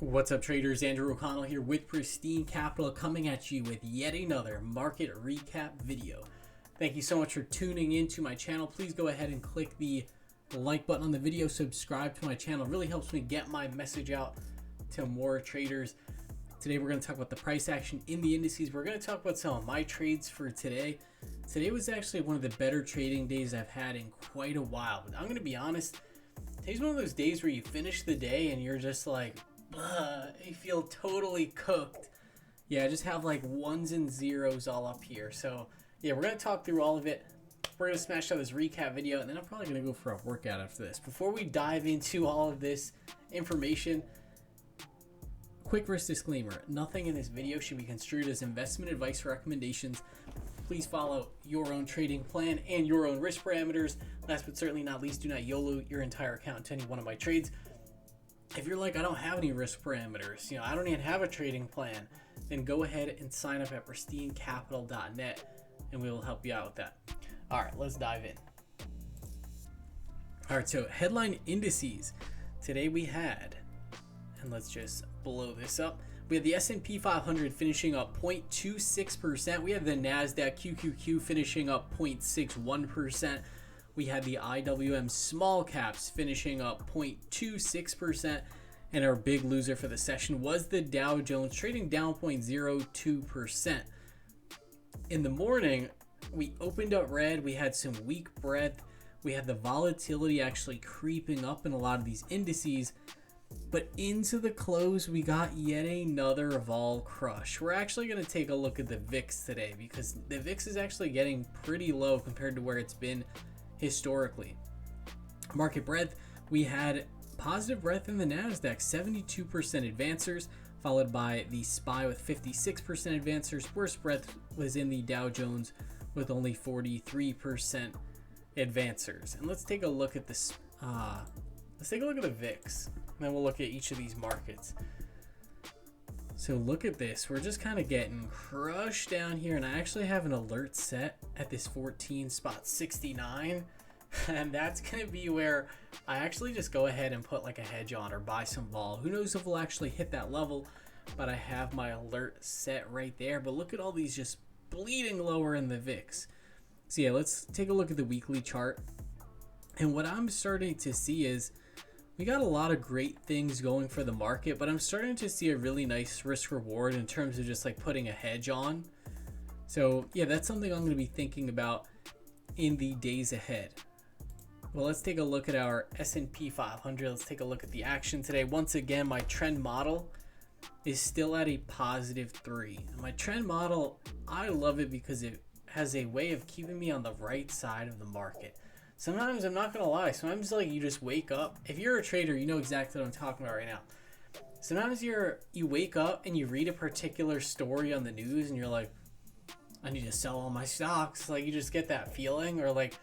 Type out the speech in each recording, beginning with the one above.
What's up, traders? Andrew O'Connell here with Pristine Capital, coming at you with yet another market recap video. Thank you so much for tuning into my channel. Please go ahead and click the like button on the video, subscribe to my channel. It really helps me get my message out to more traders. Today we're going to talk about the price action in the indices. We're going to talk about some of my trades for today. Today was actually one of the better trading days I've had in quite a while. But I'm going to be honest, today's one of those days where you finish the day and you're just like, you feel totally cooked. Yeah, I just have like ones and zeros all up here. So yeah, we're going to talk through all of it. We're going to smash out this recap video, and then I'm probably going to go for a workout after this. Before we dive into all of this information, quick risk disclaimer: nothing in this video should be construed as investment advice or recommendations. Please follow your own trading plan and your own risk parameters. Last but certainly not least, do not YOLO your entire account to any one of my trades. If you're like, I don't have any risk parameters, I don't even have a trading plan, then go ahead and sign up at pristinecapital.net and we will help you out with that. All right, let's dive in. All right, so headline indices. Today we had, and let's just blow this up. We had the S&P 500 finishing up 0.26%. We had the NASDAQ QQQ finishing up 0.61%. We had the IWM small caps finishing up 0.26%. And our big loser for the session was the Dow Jones, trading down 0.02%. In the morning, we opened up red. We had some weak breadth. We had the volatility actually creeping up in a lot of these indices. But into the close, we got yet another vol crush. We're actually going to take a look at the VIX today, because the VIX is actually getting pretty low compared to where it's been historically. Market breadth, we had positive breadth in the NASDAQ, 72% advancers, followed by the SPY with 56% advancers. Worst breadth was in the Dow Jones with only 43% advancers. And let's take a look at this. Let's take a look at the VIX, and then we'll look at each of these markets. So look at this. We're just kind of getting crushed down here, and I actually have an alert set at this 14.69, and that's going to be where I actually just go ahead and put like a hedge on or buy some vol. Who knows if we'll actually hit that level, but I have my alert set right there. But look at all these just bleeding lower in the VIX. So yeah, let's take a look at the weekly chart. And what I'm starting to see is we got a lot of great things going for the market, but I'm starting to see a really nice risk reward in terms of just like putting a hedge on. So yeah, that's something I'm going to be thinking about in the days ahead. Well, let's take a look at our S&P 500. Let's take a look at the action today. Once again, my trend model is still at a positive 3. And my trend model, I love it because it has a way of keeping me on the right side of the market. Sometimes, I'm not going to lie, sometimes like you just wake up. If you're a trader, you know exactly what I'm talking about right now. Sometimes you wake up and you read a particular story on the news and you're like, I need to sell all my stocks. Like, you just get that feeling. Or like,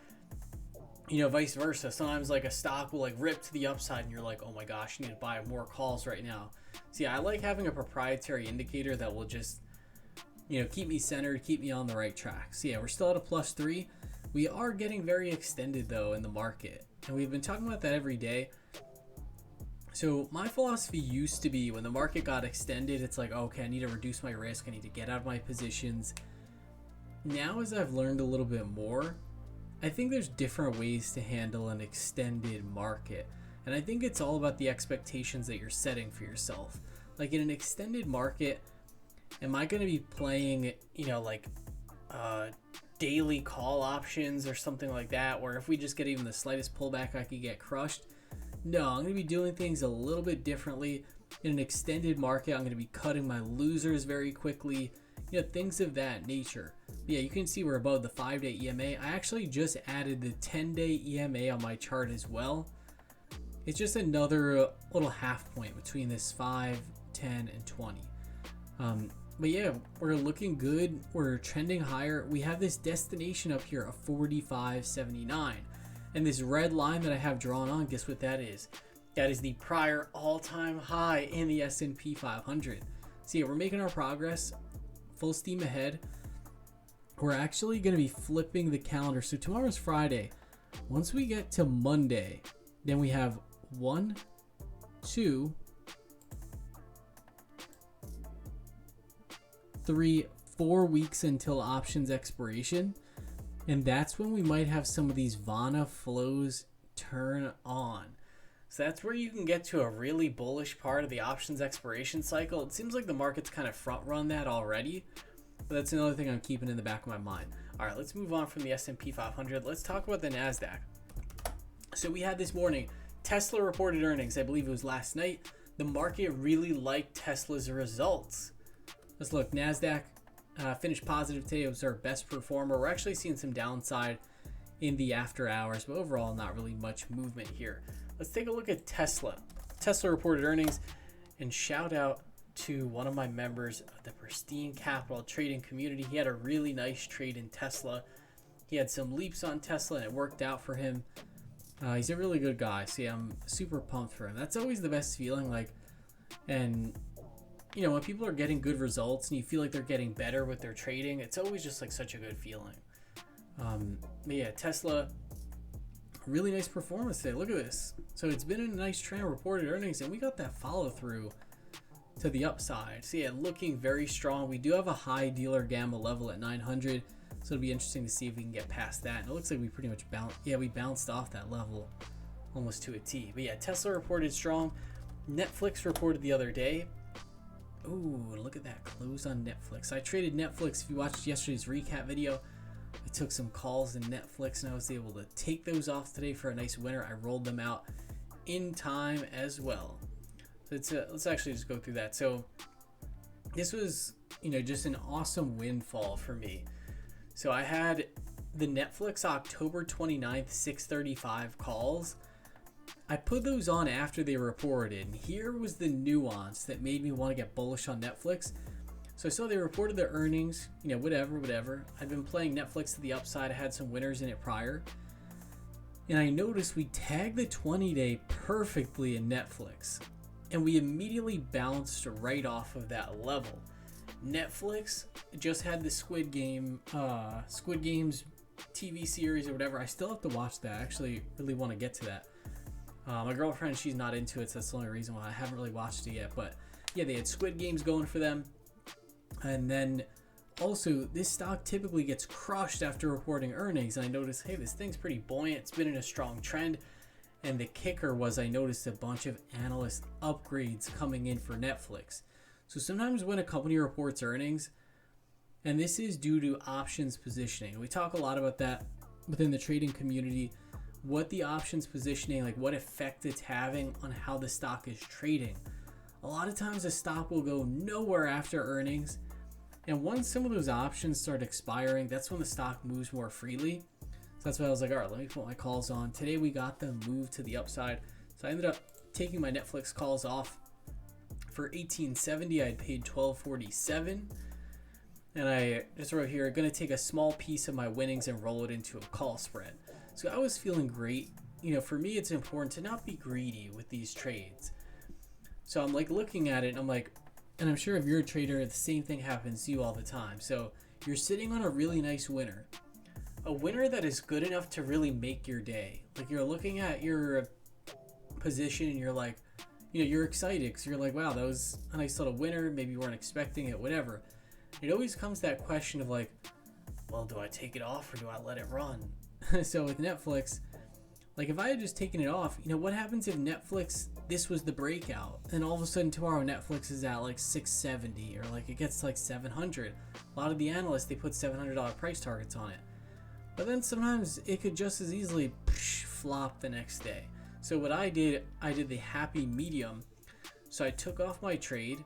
vice versa. Sometimes like a stock will like rip to the upside and you're like, oh my gosh, you need to buy more calls right now. See, I like having a proprietary indicator that will just, keep me centered, keep me on the right track. So yeah, we're still at a +3. We are getting very extended though in the market, and we've been talking about that every day. So my philosophy used to be, when the market got extended, it's like, okay, I need to reduce my risk. I need to get out of my positions. Now, as I've learned a little bit more, I think there's different ways to handle an extended market. And I think it's all about the expectations that you're setting for yourself. Like in an extended market, am I going to be playing, daily call options or something like that, where if we just get even the slightest pullback, I could get crushed? No, I'm going to be doing things a little bit differently. In an extended market, I'm going to be cutting my losers very quickly, things of that nature. But yeah, you can see we're above the 5-day EMA. I actually just added the 10-day EMA on my chart as well. It's just another little half point between this 5, 10, and 20. But yeah, we're looking good. We're trending higher. We have this destination up here of 45.79. And this red line that I have drawn on, guess what that is? That is the prior all-time high in the S&P 500. So yeah, we're making our progress. Full steam ahead. We're actually going to be flipping the calendar. So tomorrow's Friday. Once we get to Monday, then we have 1, 2, 4 weeks until options expiration. And that's when we might have some of these Vana flows turn on. So that's where you can get to a really bullish part of the options expiration cycle. It seems like the market's kind of front run that already, but that's another thing I'm keeping in the back of my mind. All right, let's move on from the S&P 500. Let's talk about the NASDAQ. So we had this morning, Tesla reported earnings. I believe it was last night. The market really liked Tesla's results. Let's look. NASDAQ finished positive today. It was our best performer. We're actually seeing some downside in the after hours, but overall not really much movement here. Let's take a look at Tesla. Tesla reported earnings, and shout out to one of my members of the Pristine Capital trading community. He had a really nice trade in Tesla. He had some leaps on Tesla and it worked out for him. He's a really good guy. So yeah, I'm super pumped for him. That's always the best feeling. And you know, when people are getting good results and you feel like they're getting better with their trading, it's always just like such a good feeling. But yeah, Tesla, really nice performance today. Look at this. So it's been a nice trend, reported earnings, and we got that follow through to the upside. So yeah, looking very strong. We do have a high dealer gamma level at 900, so it'll be interesting to see if we can get past that. And it looks like we pretty much bounced off that level almost to a T. But yeah, Tesla reported strong. Netflix reported the other day. Ooh, look at that close on Netflix. I traded Netflix. If you watched yesterday's recap video, I took some calls in Netflix and I was able to take those off today for a nice winner. I rolled them out in time as well. So let's actually just go through that. So this was, you know, just an awesome windfall for me. So I had the Netflix October 29th 6:35 calls. I put those on after they reported, and here was the nuance that made me want to get bullish on Netflix. So I saw they reported their earnings, you know, whatever. I've been playing Netflix to the upside. I had some winners in it prior. And I noticed we tagged the 20-day perfectly in Netflix. And we immediately bounced right off of that level. Netflix just had the Squid Games TV series or whatever. I still have to watch that. I actually really want to get to that. My girlfriend, she's not into it, so that's the only reason why I haven't really watched it yet. But yeah, they had Squid Games going for them. And then also, this stock typically gets crushed after reporting earnings. And I noticed, hey, this thing's pretty buoyant. It's been in a strong trend. And the kicker was I noticed a bunch of analyst upgrades coming in for Netflix. So sometimes when a company reports earnings, and this is due to options positioning. We talk a lot about that within the trading community, what the options positioning, like what effect it's having on how the stock is trading. A lot of times the stock will go nowhere after earnings. And once some of those options start expiring, that's when the stock moves more freely. So that's why I was like, all right, let me put my calls on. Today we got them moved to the upside. So I ended up taking my Netflix calls off. For $18.70, I paid $12.47. And I just wrote here, going to take a small piece of my winnings and roll it into a call spread. So I was feeling great. You know, for me, it's important to not be greedy with these trades. So I'm like looking at it and I'm like, and I'm sure if you're a trader, the same thing happens to you all the time. So you're sitting on a really nice winner. A winner that is good enough to really make your day. Like you're looking at your position and you're like, you know, you're excited because you're like, wow, that was a nice little winner. Maybe you weren't expecting it, whatever. It always comes to that question of like, well, do I take it off or do I let it run? So with Netflix, like if I had just taken it off, you know, what happens if Netflix, this was the breakout and all of a sudden tomorrow Netflix is at like 670 or like it gets to like 700. A lot of the analysts, they put $700 price targets on it. But then sometimes it could just as easily flop the next day. So what I did the happy medium. So I took off my trade.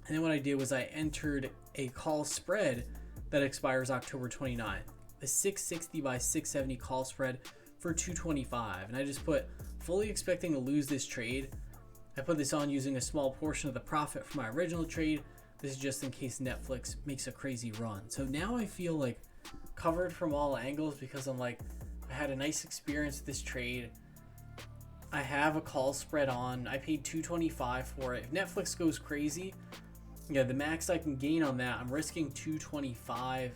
And then what I did was I entered a call spread that expires October 29th. The 660 by 670 call spread for 225. And I just put fully expecting to lose this trade. I put this on using a small portion of the profit from my original trade. This is just in case Netflix makes a crazy run. So now I feel like covered from all angles because I'm like, I had a nice experience with this trade. I have a call spread on. I paid $225 for it. If Netflix goes crazy, yeah, the max I can gain on that, I'm risking $225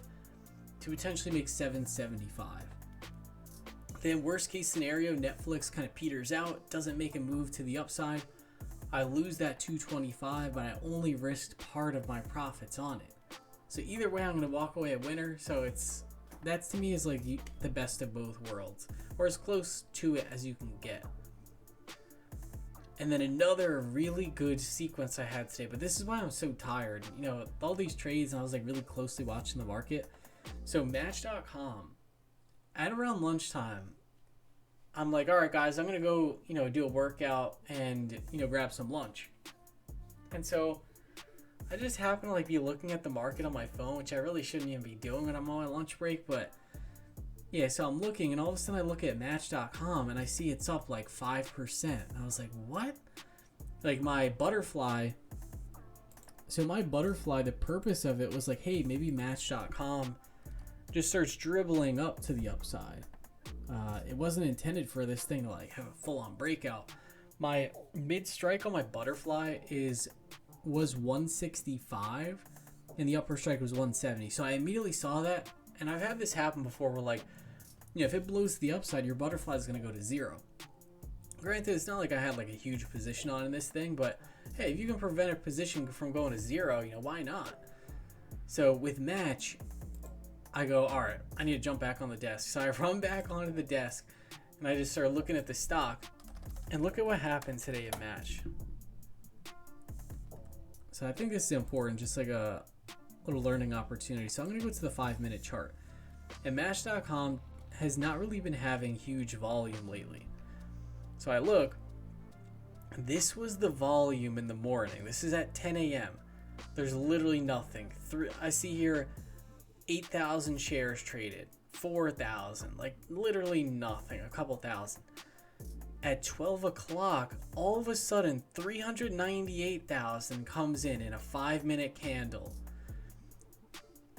to potentially make $775. Then worst case scenario, Netflix kind of peters out, doesn't make a move to the upside. I lose that 225, but I only risked part of my profits on it. So either way, I'm going to walk away a winner. So that's to me is like the best of both worlds, or as close to it as you can get. And then another really good sequence I had today, but this is why I'm so tired. You know, all these trades, and I was like really closely watching the market. So Match.com, at around lunchtime, I'm like, all right, guys, I'm going to go, do a workout and, grab some lunch. And so I just happen to be looking at the market on my phone, which I really shouldn't even be doing when I'm on my lunch break. But yeah, so I'm looking, and all of a sudden I look at Match.com and I see it's up 5%. And I was like, what? My butterfly. So my butterfly, the purpose of it was hey, maybe Match.com just starts dribbling up to the upside. It wasn't intended for this thing to have a full-on breakout. My mid strike on my butterfly was 165, and the upper strike was 170. So I immediately saw that, and I've had this happen before where if it blows to the upside, your butterfly is going to go to zero. Granted, it's not like I had a huge position on in this thing, but hey, if you can prevent a position from going to zero, why not? So with Match, I go, all right, I need to jump back on the desk. So I run back onto the desk, and I just start looking at the stock. And look at what happened today at Match. So I think this is important, just a little learning opportunity. So I'm going to go to the 5-minute chart. And Match.com has not really been having huge volume lately. So I look. This was the volume in the morning. This is at 10 a.m. There's literally nothing. I see here 8,000 shares traded, 4,000, literally nothing, a couple thousand. At 12 o'clock, all of a sudden, 398,000 comes in a 5-minute candle.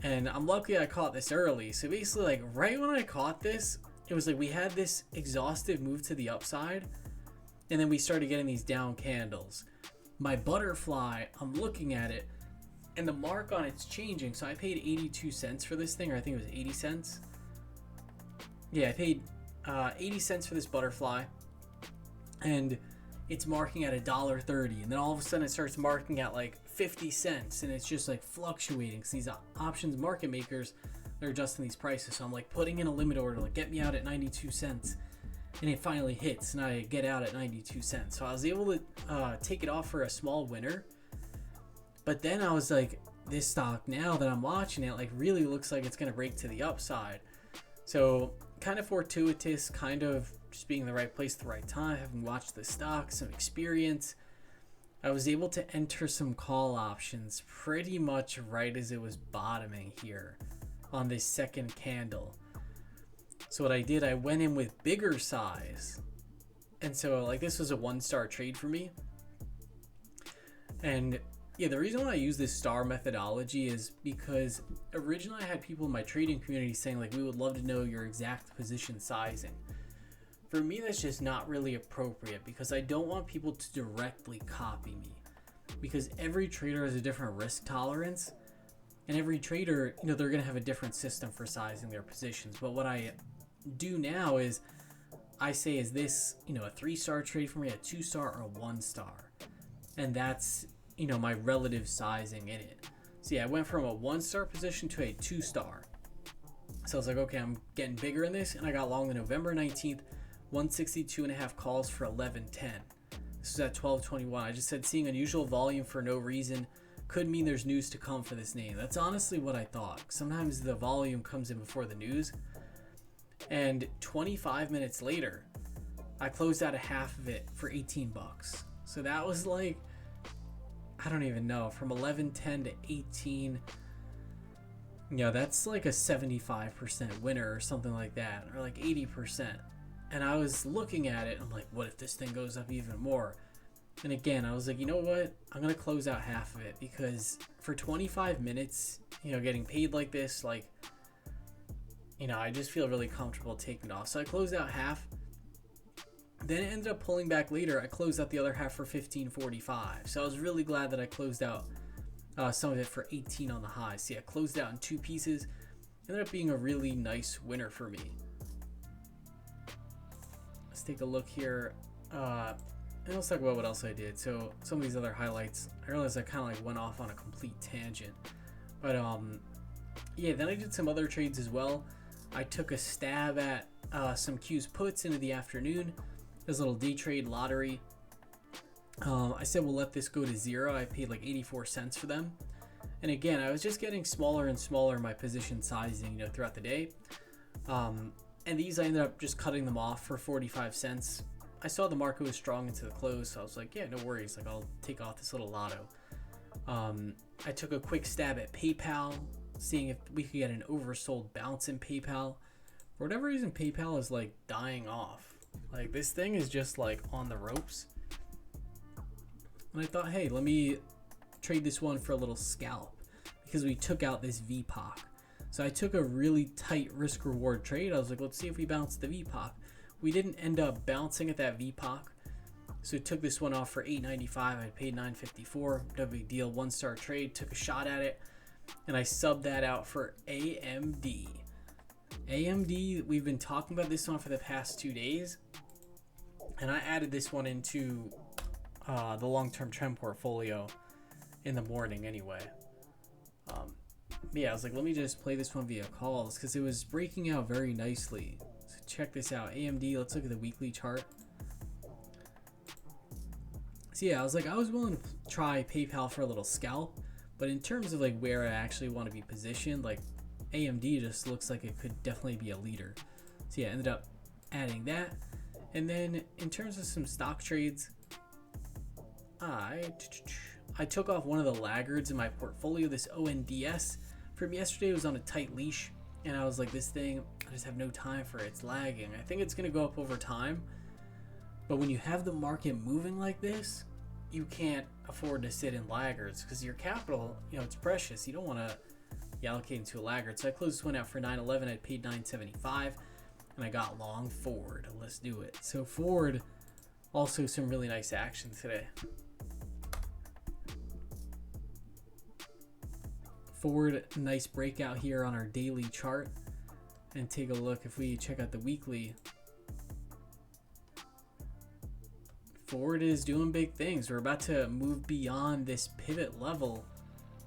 And I'm lucky I caught this early. So basically, right when I caught this, it was we had this exhaustive move to the upside, and then we started getting these down candles. My butterfly, I'm looking at it, and the mark on it's changing. So I paid 82 cents for this thing, or I think it was 80 cents. Yeah, I paid 80 cents for this butterfly, and it's marking at $1.30, and then all of a sudden it starts marking at 50 cents, and it's just fluctuating because these options market makers, they're adjusting these prices. So I'm putting in a limit order, get me out at 92 cents, and it finally hits, and I get out at 92 cents. So I was able to take it off for a small winner. But then I was this stock, now that I'm watching it, really looks like it's going to break to the upside. So kind of fortuitous, kind of just being in the right place at the right time, having watched the stock, some experience. I was able to enter some call options pretty much right as it was bottoming here on this second candle. So what I did, I went in with bigger size. And so this was a 1-star trade for me. And yeah, the reason why I use this star methodology is because originally I had people in my trading community saying we would love to know your exact position sizing. For me, that's just not really appropriate because I don't want people to directly copy me, because every trader has a different risk tolerance, and every trader, they're going to have a different system for sizing their positions. But what I do now is I say, is this, a 3-star trade for me, a 2-star, or a 1-star? And that's, my relative sizing in it. So yeah, I went from a 1-star position to a 2-star. So I was okay, I'm getting bigger in this, and I got long the November 19th, 162.5 calls for 11.10. This was at 12.21. I just said seeing unusual volume for no reason could mean there's news to come for this name. That's honestly what I thought. Sometimes the volume comes in before the news. And 25 minutes later, I closed out a half of it for 18 bucks. So that was I don't even know, from 11.10 to 18. That's a 75% winner or something like that, or 80%. And I was looking at it, I'm what if this thing goes up even more? And again, I was you know what? I'm going to close out half of it, because for 25 minutes, getting paid like this, I just feel really comfortable taking it off. So I closed out half. Then it ended up pulling back later. I closed out the other half for $15.45. So I was really glad that I closed out some of it for 18 on the high. See, I closed out in 2 pieces. Ended up being a really nice winner for me. Let's take a look here. and let's talk about what else I did. So some of these other highlights, I realized I kind of like went off on a complete tangent, but yeah, then I did some other trades as well. I took a stab at some Q's puts into the afternoon. This little day trade lottery. I said we'll let this go to zero. I paid like 84 cents for them. And again, I was just getting smaller and smaller in my position sizing, throughout the day. And these I ended up just cutting them off for 45 cents. I saw the market was strong into the close, so I was like, yeah, no worries. Like, I'll take off this little lotto. I took a quick stab at PayPal, seeing if we could get an oversold bounce in PayPal. For whatever reason, PayPal is like dying off. Like, this thing is just like on the ropes. And I thought, hey, let me trade this one for a little scalp because we took out this VPOC. So I took a really tight risk reward trade. I was like, let's see if we bounce the VPOC. We didn't end up bouncing at that VPOC. So took this one off for $8.95. I paid $9.54. No big deal. 1-star trade. Took a shot at it. And I subbed that out for AMD. AMD, we've been talking about this one for the past 2 days. And I added this one into the long-term trend portfolio in the morning anyway. Yeah, I was like, let me just play this one via calls because it was breaking out very nicely. So check this out. AMD, let's look at the weekly chart. So yeah, I was willing to try PayPal for a little scalp, but in terms of like where I actually want to be positioned, like AMD just looks like it could definitely be a leader. So yeah, I ended up adding that. And then in terms of some stock trades, I took off one of the laggards in my portfolio, this ONDS. From yesterday, it was on a tight leash, and I was like, this thing, I just have no time for it. It's lagging. I think it's going to go up over time, but when you have the market moving like this, you can't afford to sit in laggards because your capital, it's precious. You don't want to be allocating to a laggard. So I closed this one out for $9.11. I paid $9.75, and I got long Ford. Let's do it. So Ford, also some really nice action today. Ford, nice breakout here on our daily chart. And take a look, if we check out the weekly, Ford is doing big things. We're about to move beyond this pivot level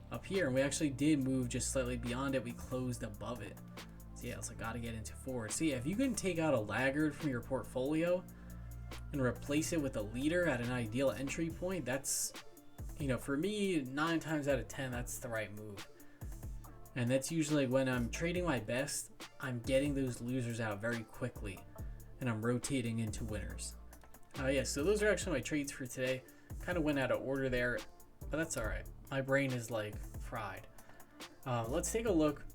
up here, and we actually did move just slightly beyond it. We closed above it. So yeah, it's like, gotta get into Ford. So yeah, if you can take out a laggard from your portfolio and replace it with a leader at an ideal entry point, that's, for me, 9 times out of 10, that's the right move. And that's usually when I'm trading my best, I'm getting those losers out very quickly and I'm rotating into winners. Yeah, so those are actually my trades for today. Kind of went out of order there, but that's all right. My brain is like fried. Let's take a look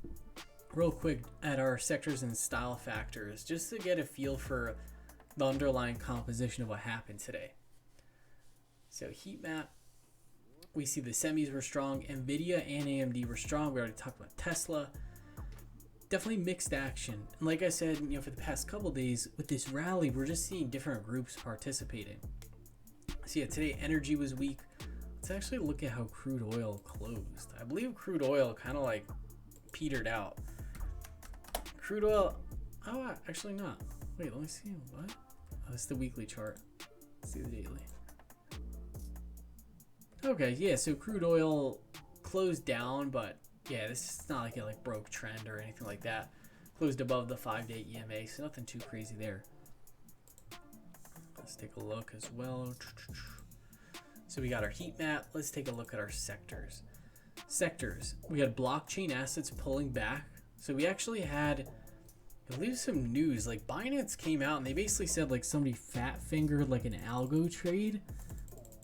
real quick at our sectors and style factors just to get a feel for the underlying composition of what happened today. So heat map. We see the semis were strong. Nvidia and AMD were strong. We already talked about Tesla. Definitely mixed action. And like I said, for the past couple days with this rally, we're just seeing different groups participating. So yeah, today energy was weak. Let's actually look at how crude oil closed. I believe crude oil kind of like petered out. Crude oil, actually not. Wait, let me see. What? Oh, it's the weekly chart. Let's see the daily. Okay, yeah, so crude oil closed down, but yeah, this is not like it broke trend or anything like that. Closed above the 5-day EMA, so nothing too crazy there. Let's take a look as well. So we got our heat map. Let's take a look at our sectors. We had blockchain assets pulling back. So we actually had, I believe, some news. Like Binance came out and they basically said like somebody fat fingered like an algo trade.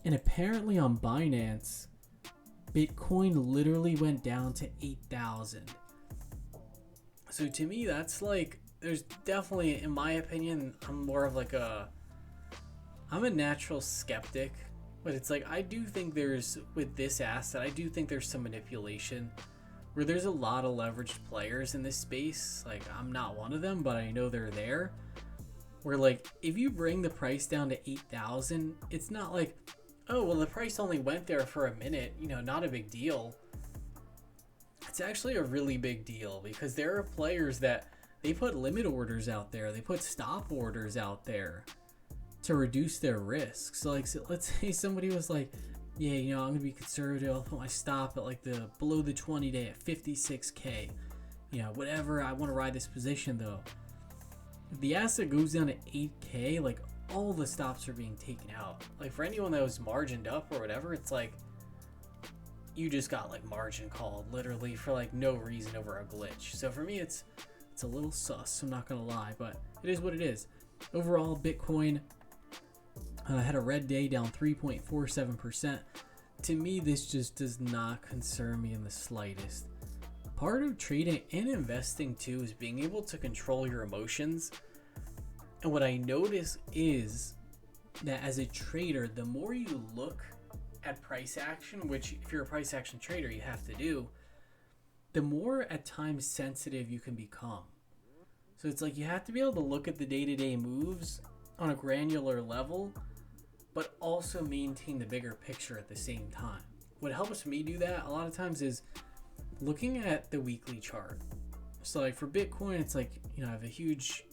And apparently on Binance, Bitcoin literally went down to 8,000. So to me, that's like, there's definitely, in my opinion, I'm a natural skeptic. But it's like, I do think with this asset, I do think there's some manipulation where there's a lot of leveraged players in this space. Like, I'm not one of them, but I know they're there. Where like, if you bring the price down to 8,000, it's not like, oh, well, the price only went there for a minute, not a big deal. It's actually a really big deal because there are players that they put limit orders out there. They put stop orders out there to reduce their risk. So like, let's say somebody was like, yeah, you know, I'm gonna be conservative, I'll put my stop at like the below the 20-day at 56k, you know, whatever, I want to ride this position though. If the asset goes down to 8k, like all the stops are being taken out. Like for anyone that was margined up or whatever, it's like you just got like margin called literally for like no reason over a glitch. So for me, it's a little sus, I'm not gonna lie, but it is what it is. Overall, Bitcoin had a red day, down 3.47%. To me, this just does not concern me in the slightest. Part of trading and investing too is being able to control your emotions. And what I notice is that as a trader, the more you look at price action, which if you're a price action trader, you have to do, the more at times sensitive you can become. So it's like you have to be able to look at the day-to-day moves on a granular level, but also maintain the bigger picture at the same time. What helps me do that a lot of times is looking at the weekly chart. So like for Bitcoin, it's like, you know, I have a huge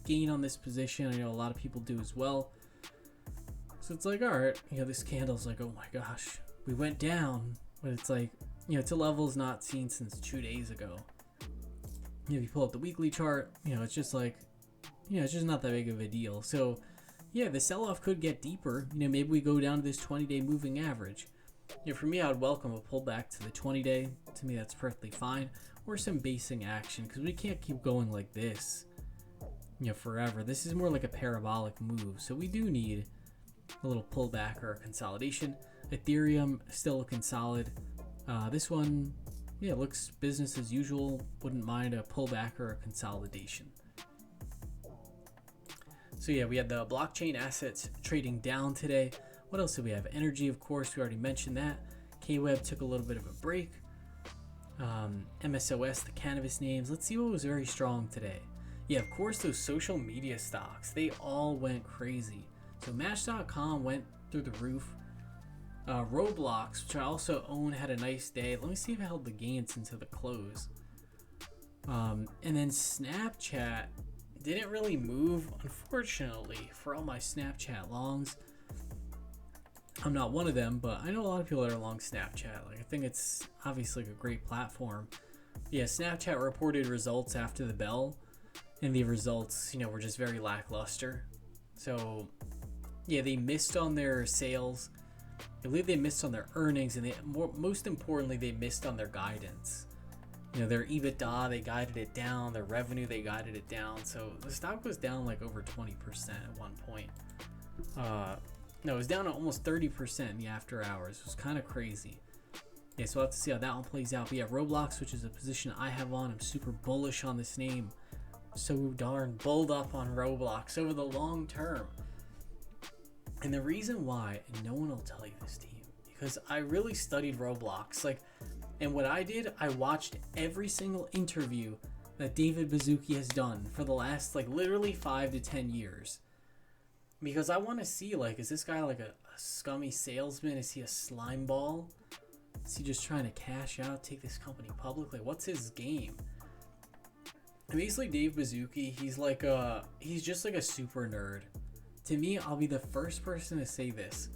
gain on this position. I know a lot of people do as well. So it's like, all right, you know, this candle's like, oh my gosh, we went down, but it's like, you know, it's a levels not seen since 2 days ago. You know, if you pull up the weekly chart, you know, it's just like, you know, it's just not that big of a deal. So yeah, the sell-off could get deeper. You know, maybe we go down to this 20-day moving average. You know, for me, I would welcome a pullback to the 20-day. To me, that's perfectly fine. Or some basing action, because we can't keep going like this, you know, forever. This is more like a parabolic move. So we do need a little pullback or a consolidation. Ethereum still looking solid. This one, yeah, looks business as usual. Wouldn't mind a pullback or a consolidation. So yeah, we had the blockchain assets trading down today. What else did we have? Energy, of course, we already mentioned that. K-Web took a little bit of a break. MSOS, the cannabis names. Let's see what was very strong today. Yeah, of course, those social media stocks, they all went crazy. So Match.com went through the roof. Roblox, which I also own, had a nice day. Let me see if I held the gains into the close. And then Snapchat didn't really move, unfortunately, for all my Snapchat longs. I'm not one of them, but I know a lot of people that are long Snapchat. Like, I think it's obviously like a great platform. Yeah, Snapchat reported results after the bell, and the results, you know, were just very lackluster. So yeah, they missed on their sales. I believe they missed on their earnings, and most importantly, they missed on their guidance. You know, their EBITDA, they guided it down. Their revenue, they guided it down. So the stock was down like over 20% at one point. No, it was down to almost 30% in the after hours. It was kind of crazy. Yeah, so we'll have to see how that one plays out. But yeah, Roblox, which is a position I have on. I'm super bullish on this name. So darn bulled up on Roblox over the long term. And the reason why, and no one will tell you this, team, because I really studied Roblox. Like, and what I did, I watched every single interview that David Baszucki has done for the last, like, literally 5 to 10 years. Because I want to see, like, is this guy like a scummy salesman? Is he a slime ball? Is he just trying to cash out, take this company public? Like, what's his game? And basically, Dave Baszucki, he's just like a super nerd. To me, I'll be the first person to say this.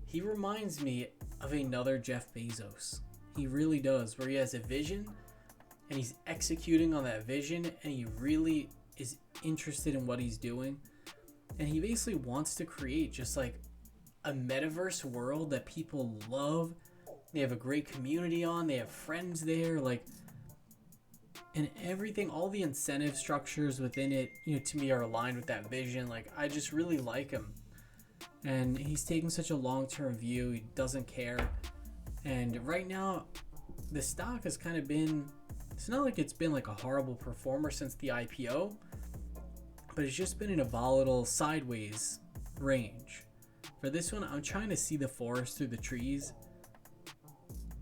He reminds me of another Jeff Bezos. He really does, where he has a vision and he's executing on that vision, and he really is interested in what he's doing. And he basically wants to create just like a metaverse world that people love. They have a great community on, they have friends there, like, and everything, all the incentive structures within it, you know, to me are aligned with that vision. Like, I just really like him. And he's taking such a long-term view. He doesn't care. And right now, the stock has kind of been, it's not like it's been like a horrible performer since the IPO, but it's just been in a volatile sideways range. For this one, I'm trying to see the forest through the trees.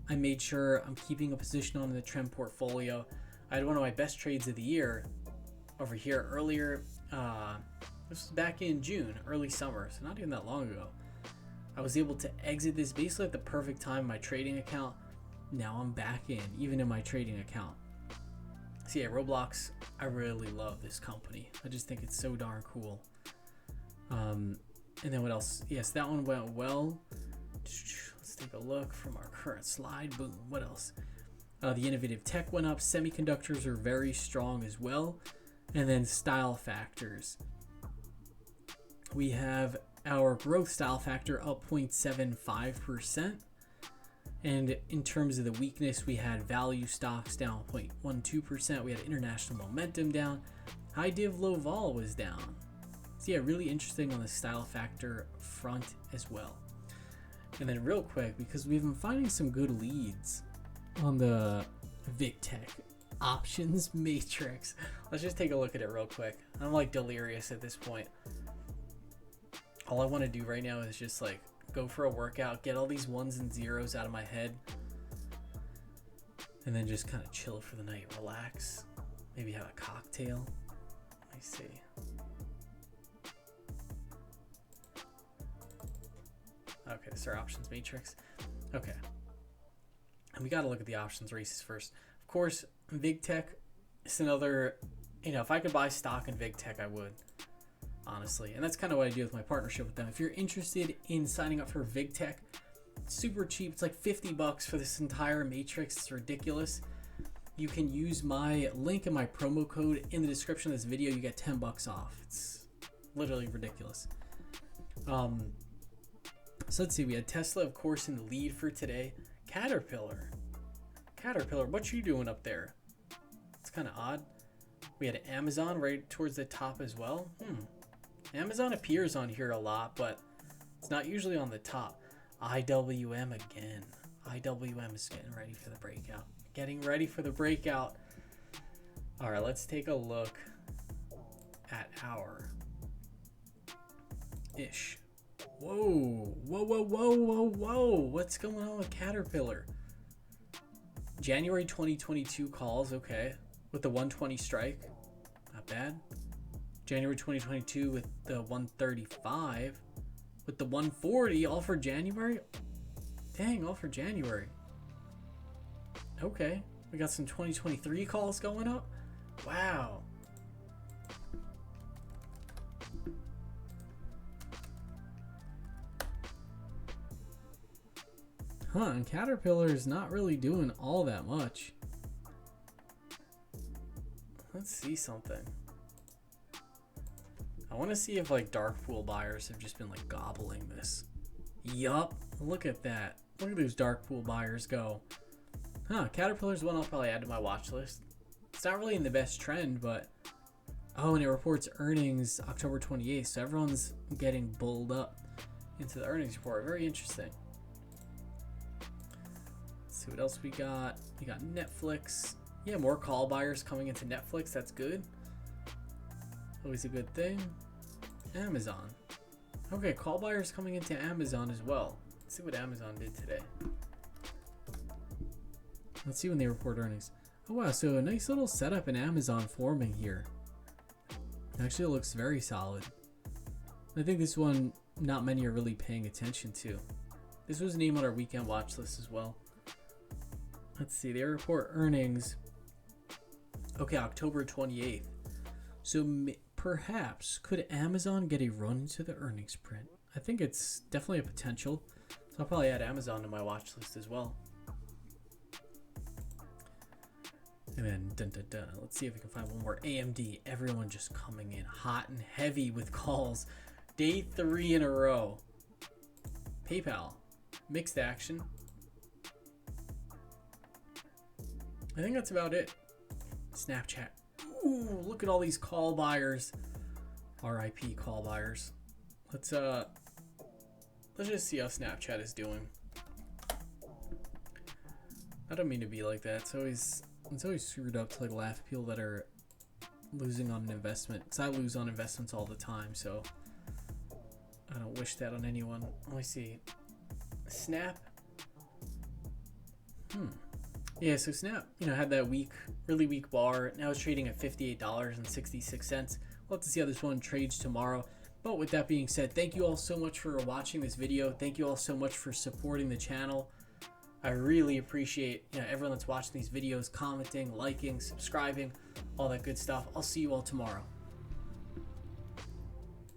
I made sure I'm keeping a position on the trend portfolio. I had one of my best trades of the year over here earlier. This was back in June, early summer, so not even that long ago. I was able to exit this basically at the perfect time in my trading account. Now I'm back even in my trading account. So yeah, Roblox, I really love this company. I just think it's so darn cool. And then what else? Yes, that one went well. Let's take a look from our current slide. Boom. What else? The innovative tech went up. Semiconductors are very strong as well. And then style factors. We have our growth style factor up 0.75%. And in terms of the weakness, we had value stocks down 0.12%. We had international momentum down. High div, low vol was down. So yeah, really interesting on the style factor front as well. And then real quick, because we've been finding some good leads on the VicTech options matrix. Let's just take a look at it real quick. I'm like delirious at this point. All I want to do right now is just like go for a workout, get all these ones and zeros out of my head, and then just kind of chill for the night, relax, maybe have a cocktail. Let me see. Okay, this is our options matrix. Okay. And we got to look at the options races first. Of course, VicTech is another, if I could buy stock in VicTech, I would, honestly. And that's kind of what I do with my partnership with them. If you're interested in signing up for VicTech, it's super cheap. It's like $50 for this entire matrix. It's ridiculous. You can use my link and my promo code in the description of this video. You get $10 off. It's literally ridiculous. So let's see. We had Tesla, of course, in the lead for today. Caterpillar, what you doing up there? It's kind of odd. We had Amazon right towards the top as well. Amazon appears on here a lot, but it's not usually on the top. IWM again. IWM is getting ready for the breakout. All right, let's take a look at our ish. Whoa. What's going on with Caterpillar? January 2022 calls, okay. With the 120 strike, not bad. January 2022 with the 135. With the 140, all for January? Dang, all for January. Okay, we got some 2023 calls going up. Wow. And Caterpillar is not really doing all that much. Let's see something. I want to see if like dark pool buyers have just been like gobbling this. Yup, look at that. Look at those dark pool buyers go. Caterpillar's one I'll probably add to my watch list. It's not really in the best trend, but and it reports earnings October 28th, so everyone's getting bulled up into the earnings report. Very interesting. See what else we got. We got Netflix. Yeah, more call buyers coming into Netflix. That's good. Always a good thing. Amazon. Okay, call buyers coming into Amazon as well. Let's see what Amazon did today. Let's see when they report earnings. Oh wow, so a nice little setup in Amazon forming here. Actually, it looks very solid. I think this one not many are really paying attention to. This was named on our weekend watch list as well. Let's see, they report earnings. Okay, October 28th. So perhaps could Amazon get a run to the earnings print? I think it's definitely a potential. So I'll probably add Amazon to my watch list as well. And then let's see if we can find one more. AMD, everyone just coming in hot and heavy with calls. Day 3 in a row. PayPal, mixed action. I think that's about it. Snapchat. Ooh, look at all these call buyers. RIP call buyers. Let's just see how Snapchat is doing. I don't mean to be like that. It's always screwed up to like laugh at people that are losing on an investment. Because I lose on investments all the time, so I don't wish that on anyone. Let me see. Snap. Yeah, so Snap, had that really weak bar. Now it's trading at $58.66. We'll have to see how this one trades tomorrow. But with that being said, thank you all so much for watching this video. Thank you all so much for supporting the channel. I really appreciate everyone that's watching these videos, commenting, liking, subscribing, all that good stuff. I'll see you all tomorrow.